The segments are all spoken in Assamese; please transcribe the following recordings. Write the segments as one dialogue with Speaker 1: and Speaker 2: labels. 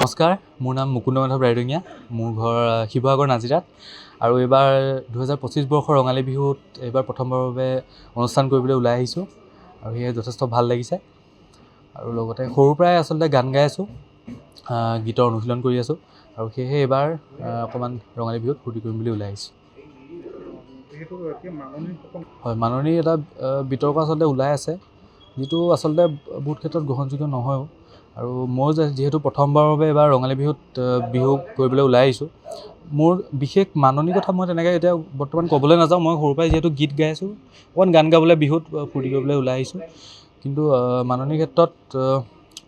Speaker 1: নমস্কাৰ, মোৰ নাম মুকুন্দ মাধৱ ৰাইডঙীয়া। মোৰ ঘৰ শিৱসাগৰ নাজিৰাত আৰু এইবাৰ 2025 বৰ্ষৰ ৰঙালী বিহুত এইবাৰ প্ৰথমবাৰৰ বাবে অনুষ্ঠান কৰিবলৈ ওলাই আহিছোঁ আৰু সেয়ে যথেষ্ট ভাল লাগিছে। আৰু লগতে সৰুৰ পৰাই আচলতে গান গাই আছোঁ, গীতৰ অনুশীলন কৰি আছোঁ আৰু সেয়েহে এইবাৰ অকণমান ৰঙালী বিহুত ফূৰ্তি কৰিম বুলি ওলাই আহিছোঁ। হয়, মাননীৰ এটা বিতৰ্ক আচলতে ওলাই আছে, যিটো আচলতে বহুত ক্ষেত্ৰত গ্ৰহণযোগ্য নহয়ও। আৰু মই যিহেতু প্ৰথমবাৰৰ বাবে এবাৰ ৰঙালী বিহুত বিহু কৰিবলৈ ওলাই আহিছোঁ, মোৰ বিশেষ মাননীৰ কথা মই তেনেকৈ এতিয়া বৰ্তমান ক'বলৈ নাযাওঁ। মই সৰুৰ পৰাই যিহেতু গীত গাই আছোঁ, অকণমান গান গাবলৈ বিহুত ফূৰ্তি কৰিবলৈ ওলাই আহিছোঁ। কিন্তু মাননীৰ ক্ষেত্ৰত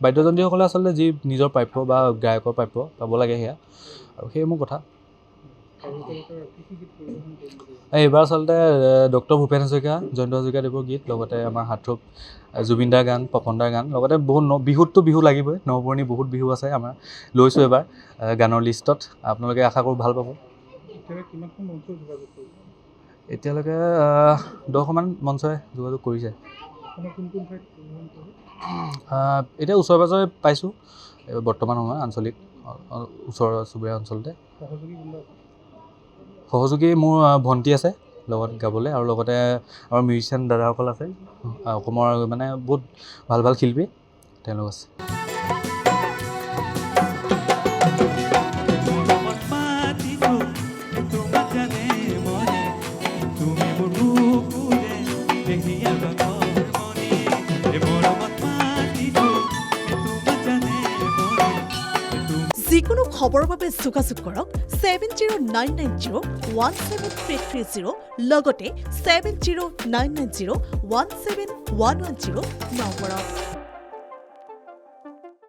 Speaker 1: বাদ্যযন্ত্ৰীসকলে আচলতে যি নিজৰ প্ৰাপ্য বা গায়কৰ প্ৰাপ্য পাব লাগে সেয়া, আৰু সেয়ে মোৰ কথা। এইবাৰ আচলতে ডক্টৰ ভূপেন হাজৰিকা, জয়ন্ত হাজৰিকাদেৱৰ গীত, লগতে আমাৰ হাৰ্টথ্ৰব জুবিন দাৰ গান, পপন দাৰ গান, লগতে বহুত বিহুততো বিহু লাগিবই, নৱপুৰণি বহুত বিহু আছে আমাৰ, লৈছোঁ এবাৰ গানৰ লিষ্টত। আপোনালোকে আশা কৰোঁ ভাল পাব। এতিয়ালৈকে 10খনমান মঞ্চই যোগাযোগ কৰিছে। এতিয়া ওচৰে পাঁজৰে পাইছোঁ, বৰ্তমান সময়ত আঞ্চলিক ওচৰৰ চুবুৰীয়া অঞ্চলতে। সহযোগী মোৰ ভণ্টি আছে লগত গাবলৈ, আৰু লগতে আমাৰ মিউজিচিয়ান দাদাসকল আছে, অসমৰ মানে বহুত ভাল ভাল শিল্পী তেওঁলোক আছে।
Speaker 2: যিকোনো খবৰৰ বাবে যোগাযোগ কৰক 7099017330 লগতে 7099017110 নম্বৰত।